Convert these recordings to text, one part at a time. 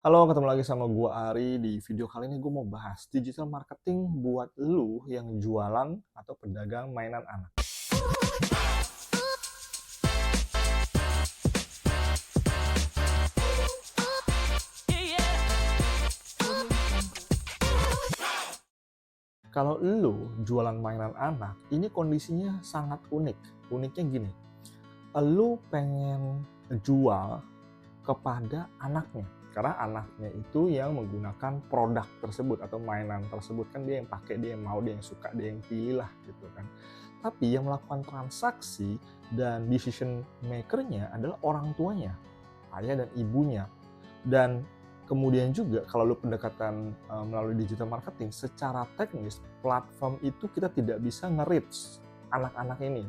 Halo, ketemu lagi sama gua Ari. Di video kali ini gue mau bahas digital marketing buat lu yang jualan atau pedagang mainan anak. Kalau lu jualan mainan anak, ini kondisinya sangat unik. Uniknya gini, lu pengen jual kepada anaknya. Karena anaknya itu yang menggunakan produk tersebut atau mainan tersebut, kan dia yang pakai, dia yang mau, dia yang suka, dia yang pilih lah gitu kan. Tapi yang melakukan transaksi dan decision maker-nya adalah orang tuanya, ayah dan ibunya. Dan kemudian juga kalau lu pendekatan melalui digital marketing, secara teknis platform itu kita tidak bisa nge-reach anak-anak ini.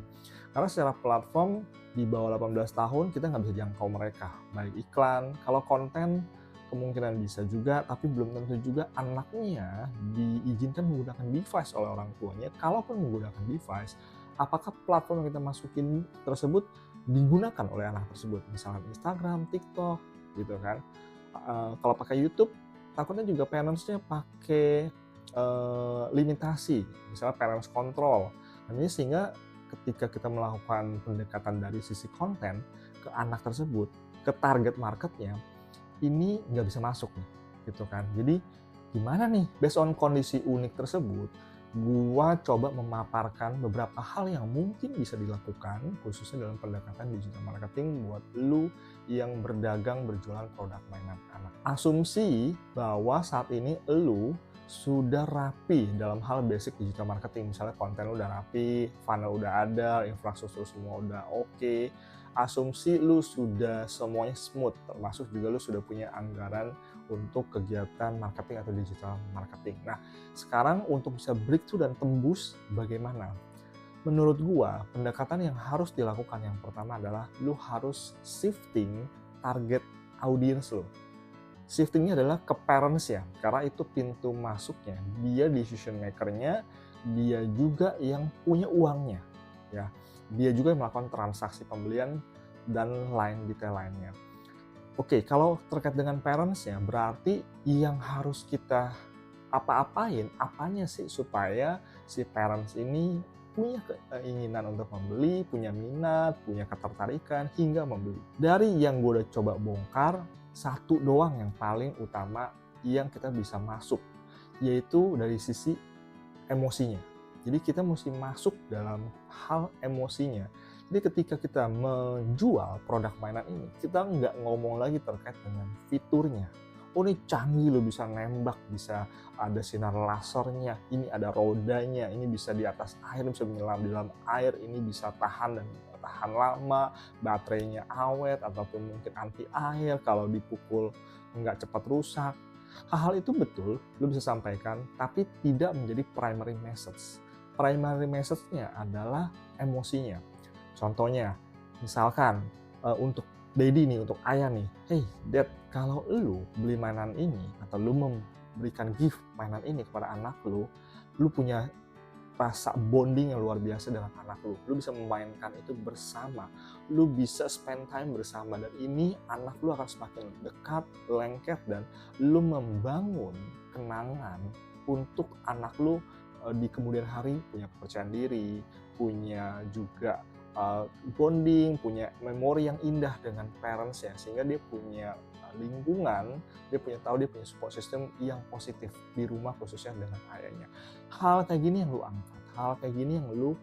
Karena secara platform di bawah 18 tahun kita nggak bisa jangkau mereka, baik iklan, kalau konten kemungkinan bisa juga, tapi belum tentu juga anaknya diizinkan menggunakan device oleh orang tuanya. Kalaupun menggunakan device, apakah platform yang kita masukin tersebut digunakan oleh anak tersebut, misalnya Instagram, TikTok, gitu kan. Kalau pakai YouTube, takutnya juga parents-nya pakai limitasi, misalnya parents control. Dan ini sehingga ketika kita melakukan pendekatan dari sisi konten ke anak tersebut, ke target marketnya, ini nggak bisa masuk nih, gitu kan. Jadi gimana nih, based on kondisi unik tersebut, gua coba memaparkan beberapa hal yang mungkin bisa dilakukan, khususnya dalam pendekatan digital marketing buat lu yang berdagang berjualan produk mainan anak. Asumsi bahwa saat ini lu sudah rapi dalam hal basic digital marketing, misalnya konten lu udah rapi, funnel udah ada, infrastruktur semua udah oke. Asumsi lu sudah semuanya smooth, termasuk juga lu sudah punya anggaran untuk kegiatan marketing atau digital marketing. Nah, sekarang untuk bisa breakthrough dan tembus bagaimana? Menurut gua, pendekatan yang harus dilakukan yang pertama adalah lu harus shifting target audience lu. Shiftingnya adalah ke parents ya, karena itu pintu masuknya, dia decision maker-nya, dia juga yang punya uangnya, ya. Dia juga yang melakukan transaksi pembelian dan lain detail lainnya. Oke, kalau terkait dengan parents-nya, berarti yang harus kita apa-apain, apanya sih supaya si parents ini punya keinginan untuk membeli, punya minat, punya ketertarikan, hingga membeli. Dari yang gue udah coba bongkar, satu doang yang paling utama yang kita bisa masuk, yaitu dari sisi emosinya. Jadi kita mesti masuk dalam hal emosinya. Jadi ketika kita menjual produk mainan ini, kita nggak ngomong lagi terkait dengan fiturnya. Oh ini canggih loh, bisa nembak, bisa ada sinar lasernya, ini ada rodanya, ini bisa di atas air, bisa menyelam di dalam air, ini bisa tahan dan tahan lama, baterainya awet ataupun mungkin anti air, kalau dipukul nggak cepat rusak. Hal-hal itu betul, lu bisa sampaikan, tapi tidak menjadi primary message. Primary message-nya adalah emosinya. Contohnya, misalkan untuk daddy nih, untuk ayah nih, hey dad, kalau lu beli mainan ini atau lu memberikan gift mainan ini kepada anak lu punya rasa bonding yang luar biasa dengan anak lu bisa memainkan itu bersama, lu bisa spend time bersama, dan ini anak lu akan semakin dekat, lengket, dan lu membangun kenangan untuk anak lu di kemudian hari punya kepercayaan diri, punya juga bonding, punya memori yang indah dengan parents ya, sehingga dia punya lingkungan, dia punya support system yang positif di rumah khususnya dengan ayahnya. Hal kayak gini yang lu angkat, hal kayak gini yang lu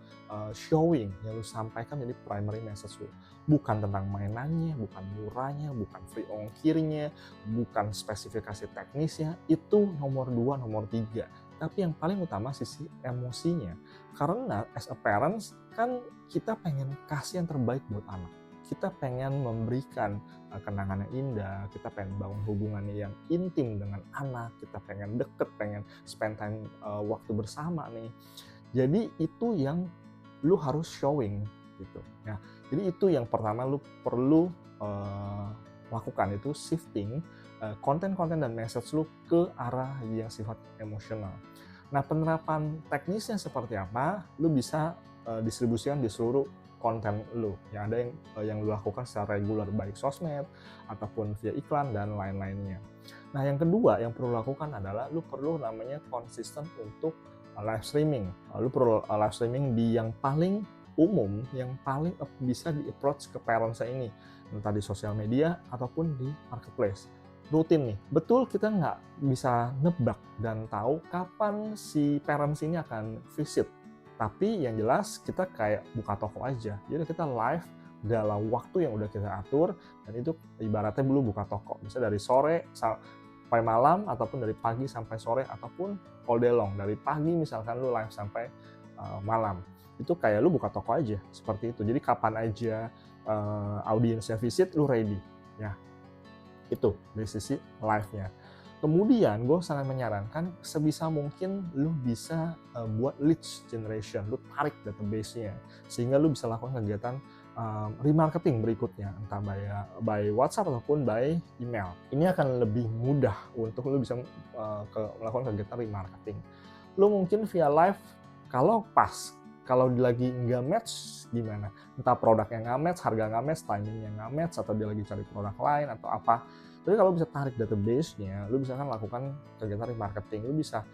showing, yang lu sampaikan jadi primary message lu. Bukan tentang mainannya, bukan murahnya, bukan free ongkirnya, bukan spesifikasi teknisnya, itu nomor 2, nomor 3. Tapi yang paling utama sisi emosinya. Karena as a parents kan kita pengen kasih yang terbaik buat anak. Kita pengen memberikan kenangan yang indah, kita pengen bangun hubungannya yang intim dengan anak, kita pengen deket, pengen spend time waktu bersama nih. Jadi itu yang lu harus showing gitu. Nah, jadi itu yang pertama lu perlu lakukan, itu shifting konten-konten dan message lu ke arah yang sifat emosional. Nah, penerapan teknisnya seperti apa? Lu bisa distribusikan di seluruh konten lu. Yang ada yang lu lakukan secara reguler, baik sosmed ataupun via iklan dan lain-lainnya. Nah, yang kedua yang perlu lakukan adalah lu perlu namanya konsisten untuk live streaming. Lu perlu live streaming di yang paling umum, yang paling bisa di-approach ke parents ini, entah di sosial media ataupun di marketplace. Rutin nih, betul kita nggak bisa nebak dan tahu kapan si parents ini akan visit. Tapi yang jelas kita kayak buka toko aja. Jadi kita live dalam waktu yang udah kita atur, dan itu ibaratnya dulu buka toko. Bisa dari sore sampai malam, ataupun dari pagi sampai sore, ataupun all day long. Dari pagi misalkan lu live sampai malam. Itu kayak lu buka toko aja, seperti itu. Jadi kapan aja audiensnya visit, lu ready. Ya, itu dari sisi live-nya. Kemudian gue sangat menyarankan sebisa mungkin lu bisa buat leads generation, lu tarik database-nya sehingga lu bisa lakukan kegiatan remarketing berikutnya, entah by WhatsApp ataupun by email. Ini akan lebih mudah untuk lu bisa melakukan kegiatan remarketing. Lu mungkin via live kalau pas, kalau lagi nggak match gimana? Entah produknya nggak match, harga nggak match, timingnya nggak match, atau dia lagi cari produk lain atau apa. Tapi kalau bisa tarik database-nya, lu bisa kan lakukan kegiatan remarketing, lu bisa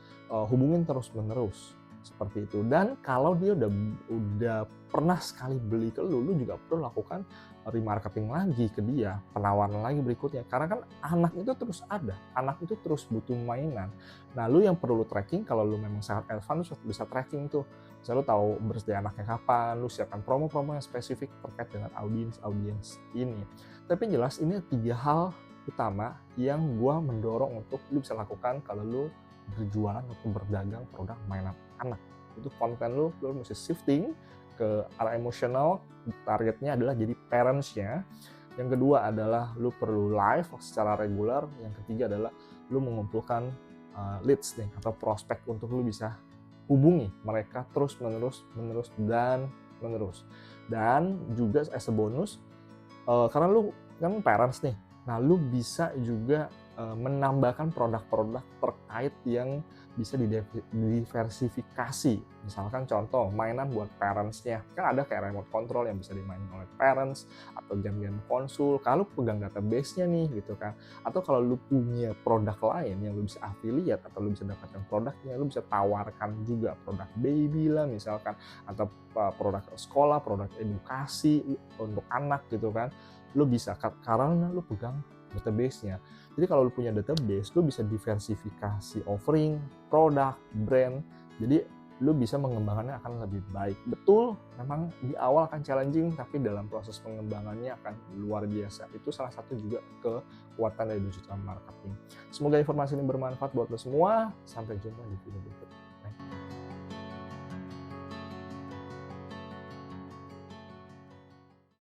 hubungin terus-menerus seperti itu. Dan kalau dia udah pernah sekali beli ke lu juga perlu lakukan remarketing lagi ke dia, penawaran lagi berikutnya. Karena kan anak itu terus ada, anak itu terus butuh mainan. Nah, lu yang perlu tracking, kalau lu memang sangat advance, lu bisa tracking tuh. Misalnya lu tahu birthday anaknya kapan, lu siapkan promo-promo yang spesifik terkait dengan audiens ini. Tapi jelas ini 3 hal utama yang gue mendorong untuk lu bisa lakukan kalau lu berjualan atau berdagang produk mainan anak. Itu konten lu mesti shifting ke arah emosional, targetnya adalah jadi parents-nya. Yang kedua adalah lu perlu live secara reguler. Yang ketiga adalah lu mengumpulkan leads nih atau prospek untuk lu bisa hubungi mereka terus-menerus dan menerus. Dan juga as a bonus, karena lu kan parents nih, nah lu bisa juga menambahkan produk-produk terkait yang bisa didiversifikasi. Misalkan contoh, mainan buat parents-nya. Kan ada kayak remote control yang bisa dimainin oleh parents, atau game-game konsul. Kalau lu pegang database-nya nih gitu kan. Atau kalau lu punya produk lain yang lu bisa affiliate atau lu bisa dapatkan produknya, lu bisa tawarkan juga produk baby lah misalkan, atau produk sekolah, produk edukasi untuk anak gitu kan. Lu bisa karena lu pegang database-nya. Jadi kalau lu punya database, lu bisa diversifikasi offering, produk, brand. Jadi lu bisa mengembangkannya akan lebih baik. Betul, memang di awal akan challenging, tapi dalam proses pengembangannya akan luar biasa. Itu salah satu juga kekuatan dari digital marketing. Semoga informasi ini bermanfaat buat lo semua. Sampai jumpa di video berikutnya.